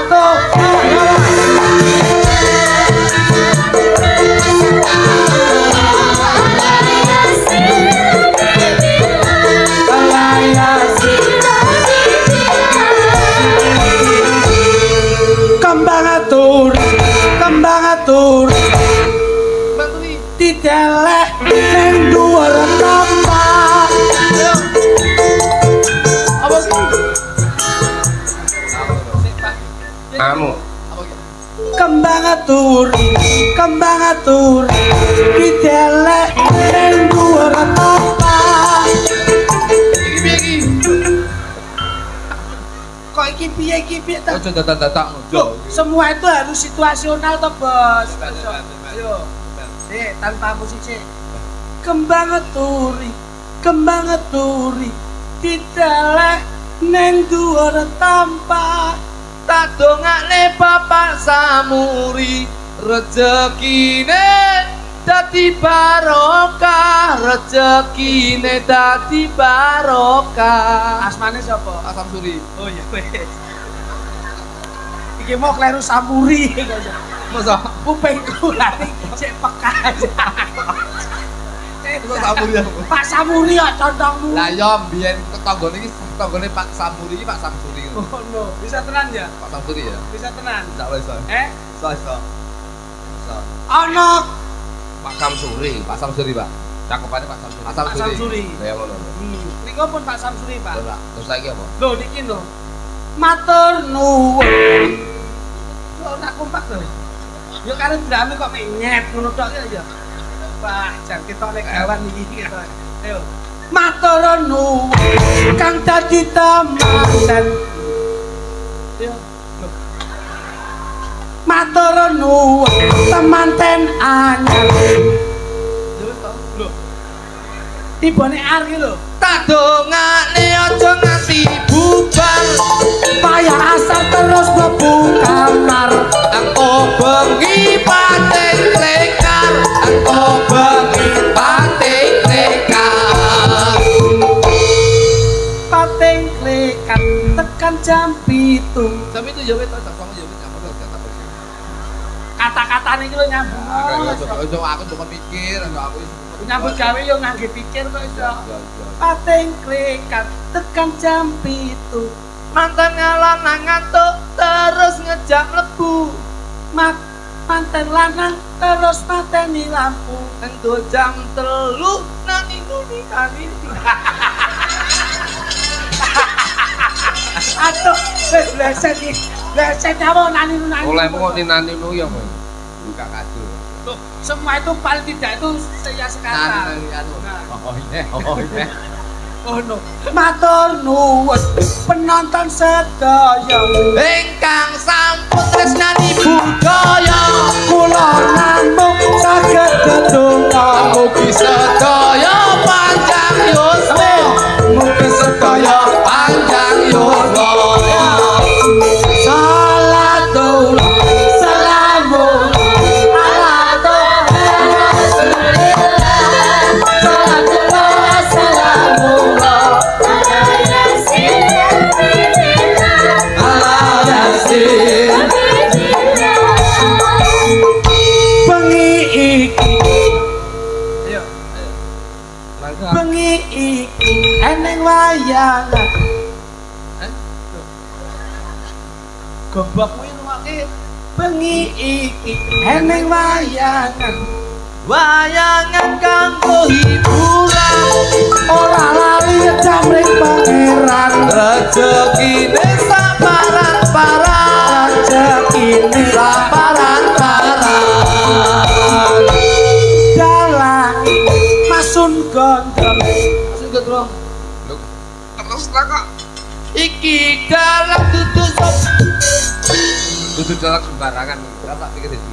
kembang atur Bantui. dideleh ning dhuwur tapak apa sih Anu, Apa iki? kembang atur dideleh ning dhuwur tapak Iki piye iki? kok iki piye ta Ojo dadak-dadak Loh, semua itu harus situasional toh bos. Ayo, tanpa musik sih. Kembang ngeturi, dideleh neng dhuwur tampah. tak dongakne Bapak Samuri rezekine dadi barokah rezekine dadi barokah Asmane sapa? Asam Suri Oh iya wes. Iki mau kleru Samuri. masa Kupingku lari sik peka. Masa Samuri apa? Pak Samuri kok condongmu. lah yo mbiyen tanggane Pak Samuri iki Pak Samsuri Oh no, bisa tenan ya? Pak Samsuri ya Bisa tenan. tidak boleh iso iso Ono Pak Samsuri. Pak Samsuri Pak Cakepane Pak Samsuri. Pak Pak Samsuri Samsuri. Ya ngono. Niku pun Pak Samsuri, Pak. Terus saiki apa? Lho niki lho. Matur nuwun. Kok nak kompak lho. Yo karo drame kok mek nyet ngono tok ya. Wah, jan ketok nek gawan iki ketok. Ayo. Matur nuwun kang dadi temanen. Yo. Lho. Matur nuwun temanten anyar. Lho. Tibane ar iki lho. tak dongakne aja nganti bubar Payah asal terus mlebu kamar. engko bengi pating lekar engko bengi pating lekar Pating klekan tekan jam 7. tapi itu ya wis tak sama ya wis apa tak Kata-katane iki lho nyambung. ojo aku cuma mikir aku Nyambut gawe yo ngangge pikir kok iso. Pating klekan tekan jam 7. mantan lanang ngantuk terus ngejak mlebu Manten lanang terus mateni lampu. engko jam 3 nani nuni kali Aduh, wis bleset iki. Bleset apa nani. Olehmu kok ninani nu ya, Mas. buka kado Loh, semua itu paling tidak itu saya sekarang. nani anu Nah. oh ini Oh no. Matur nuwun penonton sedaya Ingkang sampun tresnani budaya kula namung saged ndedonga mugi sedaya panjang yuswa mugi sedaya panjang yuswa salatullah salamun ala salatullah salamullah ala yasin bengi iki bengi iki eneng wayangan gombak kuwi numake bengi iki eneng wayangan wayangan kanggo hiburan ora lali jamring pangeran rezekine saparan-paran rezekine saparan-paran dalang masun gondrong Gondrong Terus lah kok. iki dalam dudu sop Dudu dalam sembarangan. Tak pikir itu.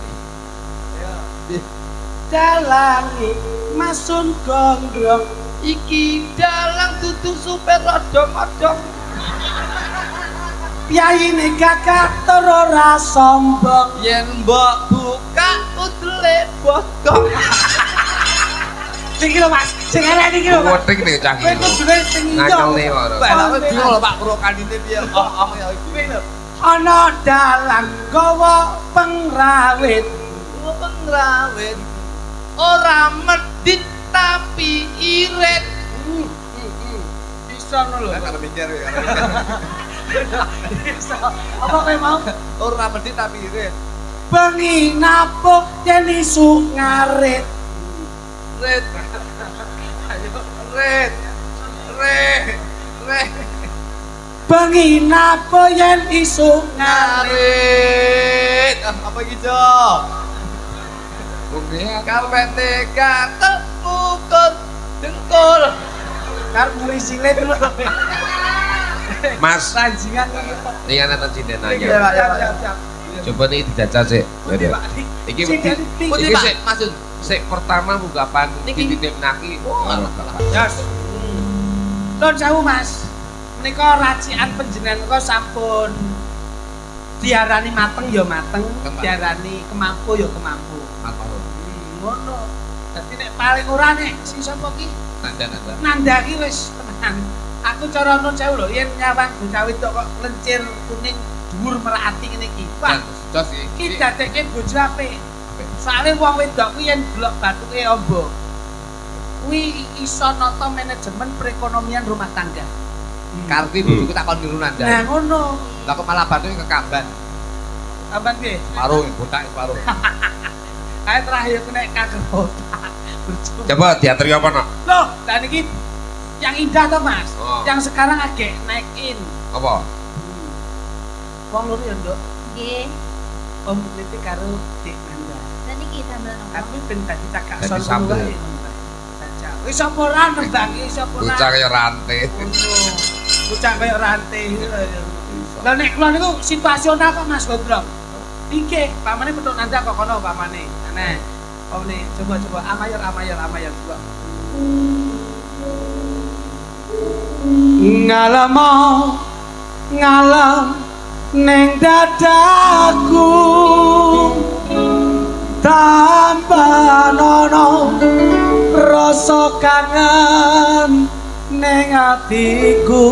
dalangi masun gondrong iki dalang dudu super odong-odong piyayine gagah tur ora sombong yen mbok buka udele bodong sing iki lho Mas sing elek iki lho Mas Kuweting nih cah kowe iki. kudune sing Ngakal ijo nih ora. Lah kowe bingung lho Pak krokanine piye oh ya iki lho ana dalang gawa pengrawit pengrawit ora medit tapi irit bisa lho kalau mikir ya bisa apa kowe mau ora medit tapi irit bengi napuk yen isu ngarit ret ret ret ret bengi napuk yen isu ngarit ngarit apa iki Jo Mungkin karpete gatel pukul dengkul karep ngeri silet lho Mas, ranjingan ini kan nonton sinden Iya, aja. Pak. siap. Coba nih dijajal sih. Putih, Pak. Iki putih Iki Pak sik. maksud Sik pertama bukapan Niki. titip naki. Yes. Nun sewu Mas. Menika racikan panjenengan kok sampun diarani mateng ya mateng, Kemang. diarani kemampu ya kemampu. Apa? Ngono. Dadi nek paling ora nek sing sapa ki Nanda. nandaki wis tenan. Aku cara nun sewu lho, yen nyawang bocah wedok kok lencir kuning dhuwur merati ngene iki. Wah, Jos iki. iki dadekke bojo apik. Soale wong wedok kuwi yen blok batuke amba. Kuwi iso nata manajemen perekonomian rumah tangga. karpi bojoku takon niru Nah, nanda ngono. lah kok malah batu kekamban Sampeyan piye? paruh botak paruh Kae terakhir kena kanker otak. Coba diatri apa nak? Loh, dan ini yang indah toh Mas. Oh. Yang sekarang agak naikin. Apa? Wong loro ya, Nduk. Nggih. Om Niti karo Dik Nanda. Dan iki sambel nopo? Tapi ben tadi cakak Dadi son sambel. wae. Saja. Wis apa ora nembang iso apa ora. Bocah kaya rantai. Bocah kaya rantai. Lah nek kula niku situasional kok Mas Gondrong. Iki pamane petuk Nanda kok kono pamane. Aneh. Oh nih, coba amayar coba. Ngalem neng dadaku tanpa nono rasa kangen neng atiku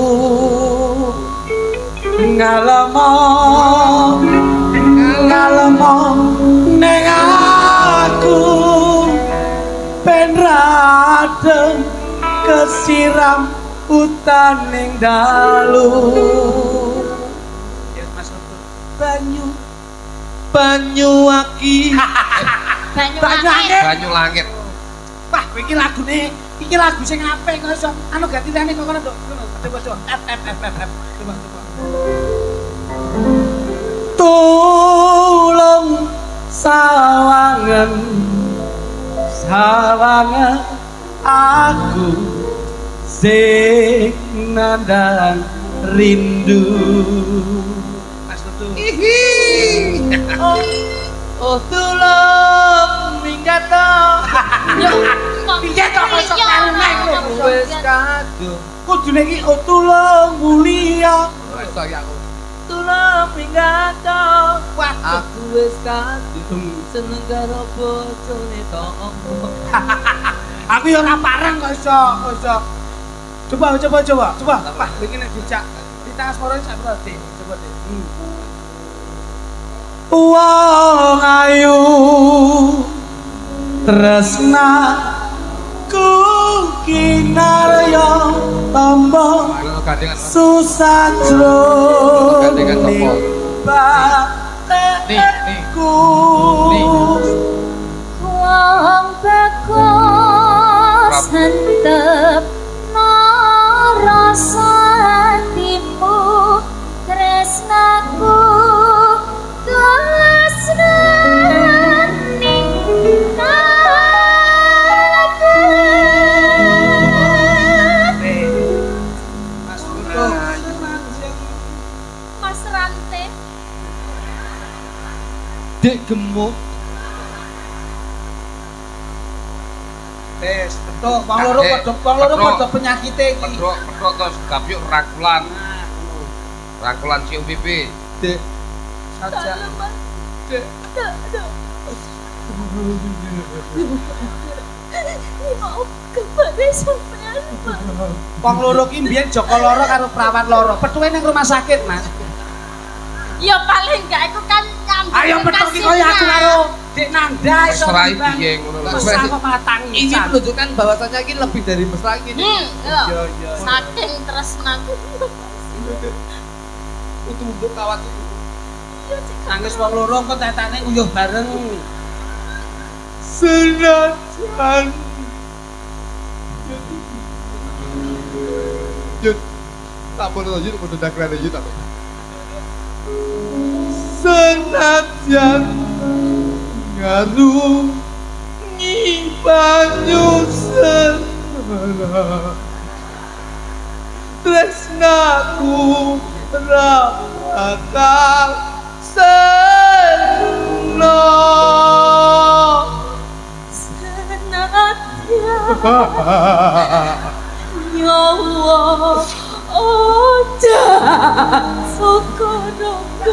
ngalem neng aku ben radem kesiram utan ning dalu ya Mas banyu aki Banyu Banyu angin. angin. Banyu langit. wah iki lagu sing apik kok iso anu ganti tene kok kono Nduk coba coba tulung sawangan aku sing nandang rindu. Mas Tutu. Oh tulung minggat to. Yo, Piye to kok karena iku Wis kadung. kudune iki tulung mulia. Sorry aku. Tulung minggat to. Waduh. Aku wis kadung seneng karo bojone to. Aku ya ora pareng kok iso. Coba. Wah, iki nek dijak kita asmara sak berarti. Coba deh. Wong ayu tresna ku kinarya tombo Gandengan. susah Gandengan tombo. bateku wong bagus hentep rasa hatimu tresnaku tulus ning Mas Rante Dek gemuk. Wes, betul. Wong loro padha penyakite iki. Pedok terus gabyuk rangkulan. Rangkulan cium pipi. Dek Saja. mau kepada sampean Pak. Wong loro ki mbiyen Joko loro karo perawat loro. Petuke ning rumah sakit, Mas. Ya paling enggak itu kan nyambung. Ayo petuk ki koyo aku karo Dik Nanda iso. Mesra piye ngono lho. Mesra kok malah tangisan. ini menunjukkan bahwasanya ini lebih dari mesra ini. Iya. Saking tresnaku. Untuk kawat itu. Nangis wong loro kok tetane uyuh bareng. Senajan Jut Tapon lo Jut udah keren Jut apa Senajan ngarungi banyu sena tresnaku rakal seno Nyawa odah sokonoku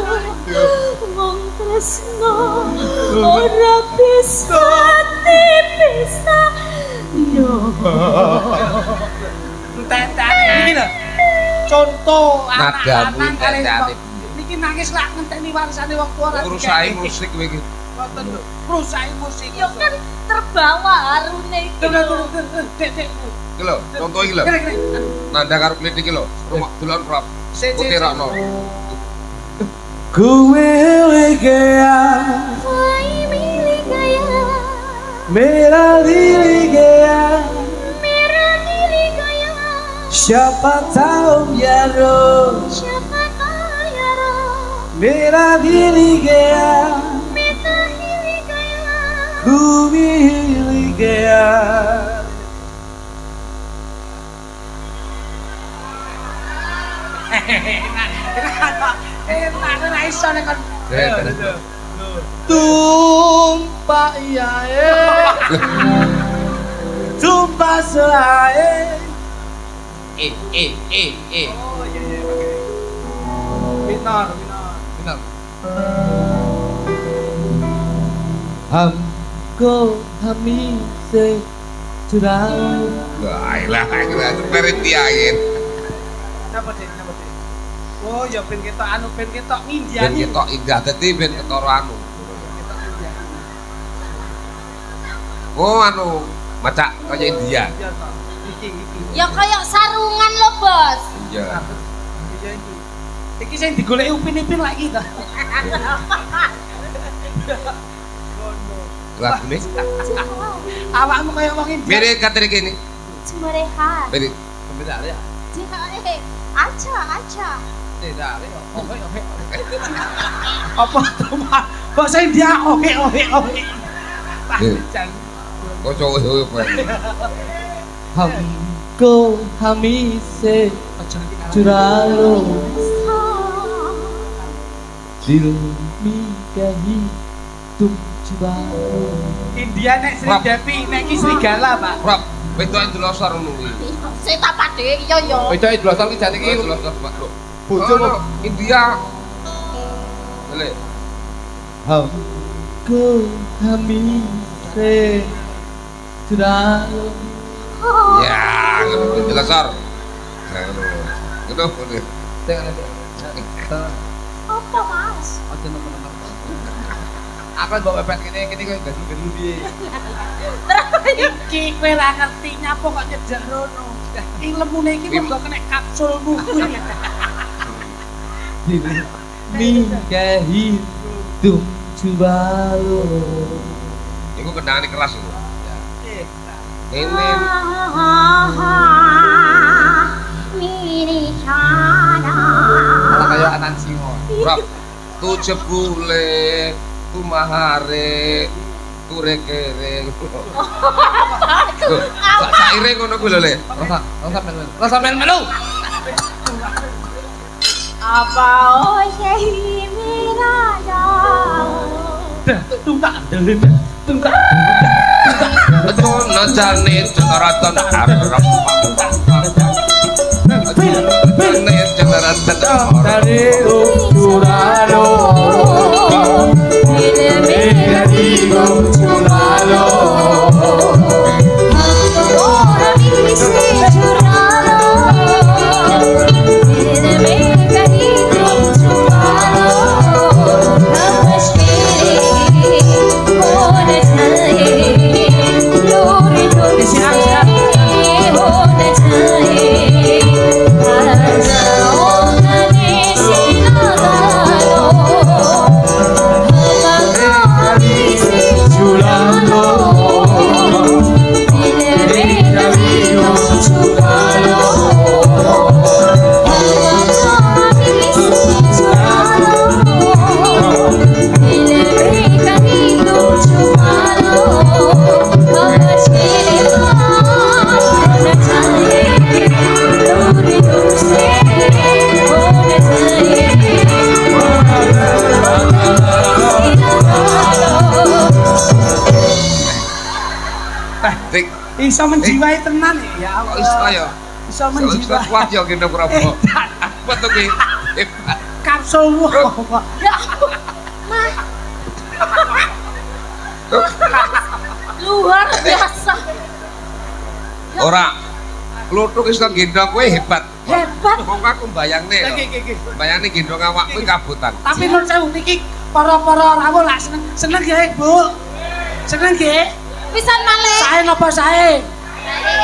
wong tresno ora bisa dipisah Entek-entek iki lho. Contoh Nadamu anak-anak kali entek-entek. niki nangis lak ngenteni warisane wong tuwa. Ngrusahi musik kowe iki. Ngoten lho. Rusahi musik. yo kan terbawa harune iki lho. Dek. Iki lho, contoh iki lho. Kene. Nanda karo klinik iki lho. Rumah dulon prop. Kutirokno. Kuwe legea Wai milik gaya Mera ligea merah diri gaya Siapa tahu biaro siapa kaya Mera ligea meta diri gaya Kuwe ligea Enak ora iso nek kon. Tumpah yae Tumpah selae. Eh. Oh iya pakai. Minor. benar Hamko hami se curang Lah ilah keren diain. Napa Dik? Oh ya ben ketok anu ben ketok Ben ngindiani. ketok indah dadi ben ketara anu. Oh anu macak kaya India. Iya toh. Iki. ya kayak sarungan lo bos Iya. Iya iki. Iki sing digoleki upin-ipin lagi ta. Lagune Awakmu kaya wong India. mirip katene kene. cuma rehat Mirip. benar ya aca tidak ya oke Apa to, Mas? Bahasa India oke. Kok cowok kowe. हमको हमी से चुरा लो दिल में कहीं तुम चुरा लो India nek Sri Devi nek ki serigala Pak. Rob, wedoke Dlosor ngono kuwi. Sing tak padhe iya ya. Bedoke Dlosor ki jane iki Dlosor Pak. bojo Oh, India. Lele. हमको हमी से चुरा लो Ya, ngono Dlosor. Ngono. Apa Mas? Aja nomor-nomor. Aku bawa pepet kene kok gaduh-gaduh piye. Iki kowe ora ngerti nyapa kok nyejak rono. Ing lemune iki monggo kena kapsulmu kuwi. दिल में कहीं तुम चुरा लो Iku kendangane keras iku. Eh, Ini malah kayak anan singo Rob, tu jebule, tu mahare, tu rekere. Saire ngono kuwi lho, Le. rasa melu Apa oh Syekh Miraja tungtak delin. Tungtak. Betul najane cenaratan arep. Najane cenaratan dari चुरा लो दिल में कहीं तुम चुरा लो हमको हमी से चुरा लो दिल में कहीं तुम चुरा लो हम मुश्किल होने चाहिए दूर तुमसे होने चाहिए चुरा लो Dik, Iso menjiwai tenan ya kok Allah. iso ya? Iso Iso menjiwai. kuat ya kene Prabu. Apa to ki? Kapsulmu. luar biasa Ora. Kluthuk iso gendong kowe hebat. hebat Wong aku mbayangne lho. Iki. Mbayangne gendong awakmu kabutan. Tapi nur sewu niki para-para rawuh lak seneng nggih, Bu. Seneng nggih. pisan malih Sae napa sae?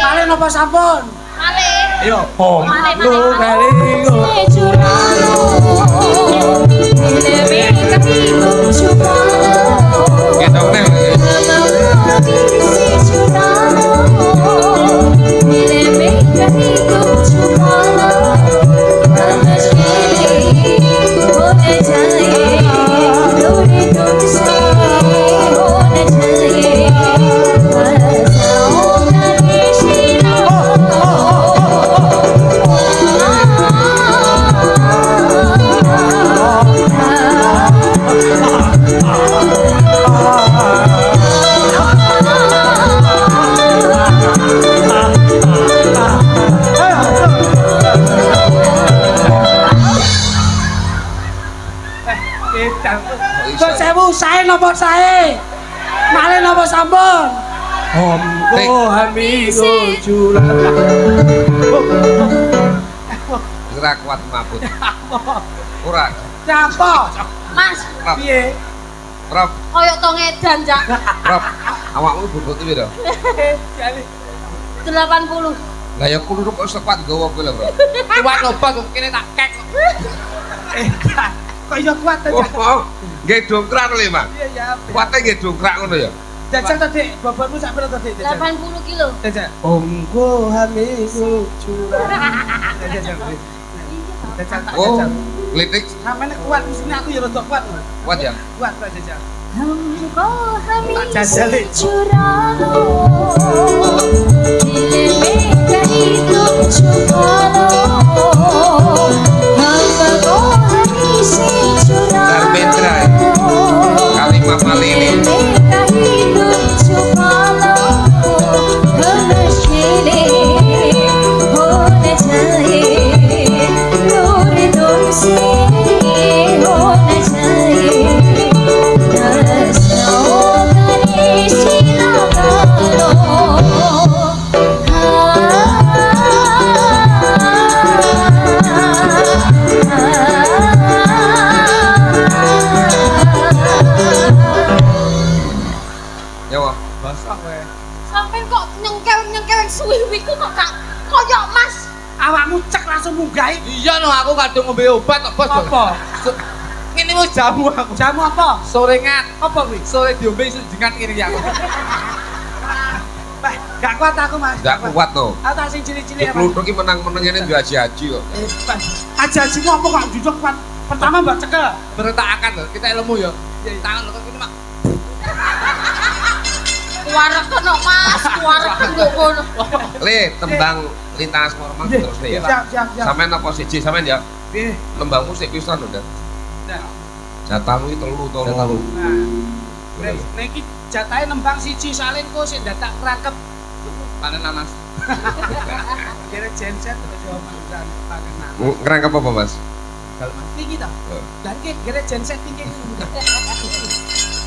Malih napa sampun? malih Ayo. malih dari से चुरा लो दिल में कहीं तुम छुपा लो Gendongne. से चुरा लो दिल में कहीं तुम छुपा लो हम मुश्किल होने चाहिए दूर तुमसे होने चाहिए बरसाओं का निशिरा Nur sewu sae napa sae? Malih napa sampun? हमको हमी को चुरा Ora kuat mabut. Ora. Napa? Mas Rob, Piye? Rob, koyo to ngedan jak Rob. Awakmu bobot piro? Jane 80 Lah ya kluthuk kok iso kuat nggawa kowe lho, Bro. kuat loba kok kene tak kek Kok iso kuat ta? Oh, nggih dongkrak lho, Mang. Iya ya. Kuate nggih dongkrak ngono ya. Jajal to, Dik. Bobotmu sak pira to, Dik? Jajal. 80 kilo Jajal. हमको हमी को चुरा Jajal. Jajal tak Oh, jajal. klitik Sampeyan kuat di sini aku ya rada kuat. kuat ya. Kuat Pak Jajal. हमको हमी Tak jajal, Dik. चुरा लो दिल में sampean kok nyengkew suwi-suwi ku kok gak koyok Mas. Awakmu cek langsung munggah. Iya no, aku kadung ngombe obat kok, Bos. Apa? Ngene wis jamu aku. Jamu apa? Sore ngat. Apa kuwi? Sore diombe iso jengat ngene iki aku. Bah, gak kuat aku, Mas. Gak kuat no. Aku tak sing cilik-cilik ya, Mas. Kluthuk iki menang-menang ngene duwe haji-haji kok. Aja-ajimu apa kok duduk kuat? Pertama mbak cekel. Bertakan lho, kita ilmu ya. Tangan lho kok ini mak. Kuarek kono Mas, kuarek kono. Le, tembang lintas normal terus nih ya. Siap. Sampean apa siji sampean ya? Nggih. Lembangmu sik pisan lho, Dan. Nah, Jatahmu iki telu to. Jatahmu. nah. Nek iki jatahe nembang siji salin kok sik dadak krangkep. Panen nanas. Kira genset terus yo mangan panen nang. Ngerangkep apa, Mas? Kalau Mas. Tinggi ta? Eh. Dan ki kira genset tinggi.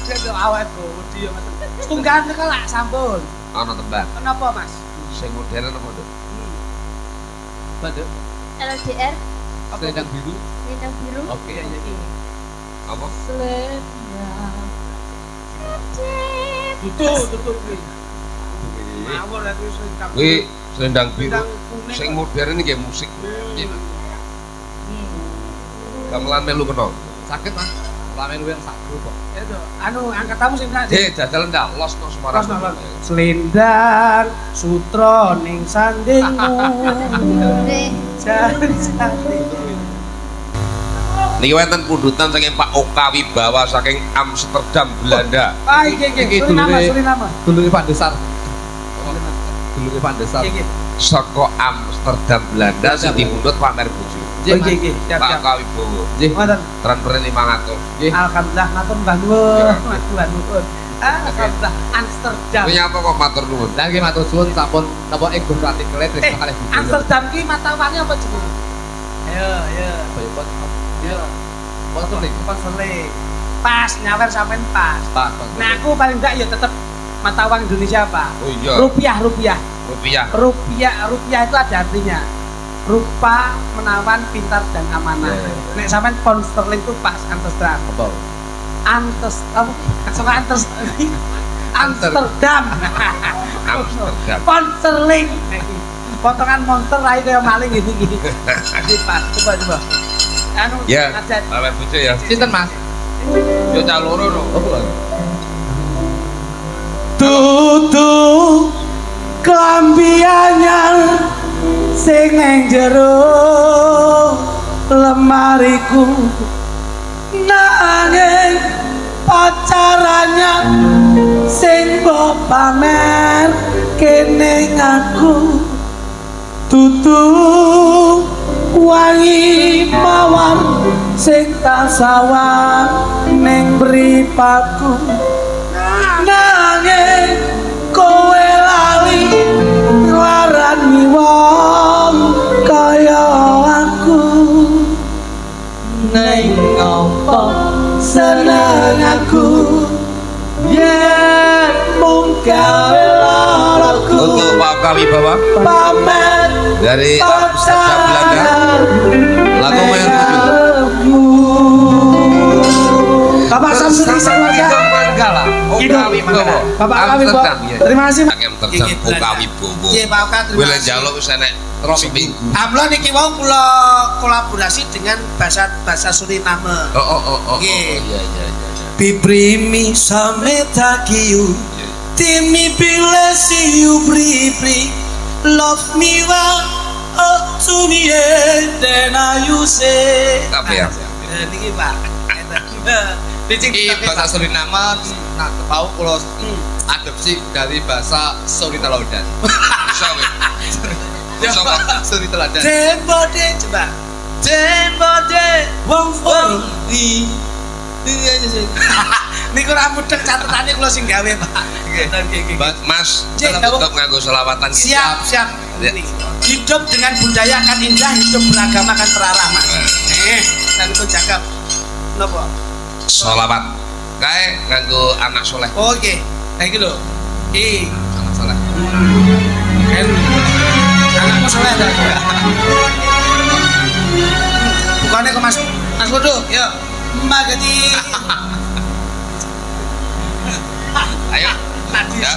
Kira awet kok wedi yo Mas. Tunggahan tekel lak sampun. Ana tembang. Kenapa, Mas? Sing modern apa, Dok? Badhe. LDR Selendang biru. Lintang biru. Oke. Apa? Selendang. Tutup kuwi. Ngawur aku wis tak. Kuwi selendang biru. Selendang kuning. Sing modern iki musik. Gamelan melu kena. Sakit Mas. Lamen lu yang sakit kok. Itu, anu angkat tamu sing tadi. Jajal ndak los no Semarang. Selendang sutra ning sandingmu. Jan-jan. Niki wonten pundutan saking Pak Oka Wibawa saking Amsterdam, Belanda. Ah, iki. Suriname. Dulure Pak Desar. Dulure Pak Desar. Iki. Saka Amsterdam, Belanda sing dipundhut pamer bojo. Iki. Siap. Pak Oka Wibawa. Nggih. Ngoten. Transfer 500. Nggih. Alhamdulillah matur mbah nuwun. Mbah nuwun. Alhamdulillah Amsterdam. Kuwi apa kok matur nuwun? Lah nggih matur suwun sampun napa ego pratik kelet wis kalih bojo. Amsterdam ki mata uangnya apa jenenge? Ayo. Boyopot. Iya. Konseling. Konseling. Pas nyawer sampean pas. Pak. Nah, aku paling enggak ya tetap mata uang Indonesia apa? Oh iya. Rupiah. Rupiah itu ada artinya rupa, menawan, pintar dan amanah. Ya. Nek sampean pound sterling itu pas Amsterdam. Apa? Amsterdam. Amsterdam. Pound sterling. Potongan monster ae kaya maling gitu. Iki pas. Coba. Anu Ya, ada pamer bojo ya. Sinten Mas? Yo cah loro no. Oh. tutu klambi anyar sing nang jero lemariku nanging pacarannya sing mbok pamer kene aku tutu wangi mawar sing tasawang ning mripatku nanging kowe lali larani wong kaya aku ning ngopo seneng aku yen mung gawe laraku Untuk Pak Oka Wibawa pamer dari Amsterdam, Belanda. Lagu main bojo. Bapak Samsuri Sawarga Manggala. Oka Wibawa. Bapak Oka Wibawa. Amsterdam, ya. Terima kasih Mas. Amsterdam Oka Wibawa. Iya Pak Oka, Gue terima lan kasih. njaluk wis enek seminggu. Amlo niki wau kula kolaborasi dengan bahasa Suriname. Oh. Nggih. Iya. Bibrimi sametakiu timi bilesi you bribri love me well oh to me then I you say Apa ya? Niki Pak. Iki bahasa Suriname nah tau kula adopsi dari bahasa Suri Teladan. Bisa weh. Bisa kok. Suri Teladan. Dembode coba. Dembode wong forti. Niku ora mudeng catetane kula sing gawe, Pak. Nggih. Mas, Cik, tetap nganggo selawatan gitu. Siap. Ya. Hidup dengan budaya akan indah, hidup beragama akan terarah, Mas. Dan itu cakep. Napa? Selawat. Kae nganggo anak soleh. Oke. Nah iki lho. Anak salah. Anakmu soleh ta? Bukannya ke Mas Kudu, yuk. Mbak Gedi. Ayo. Tadi Ya.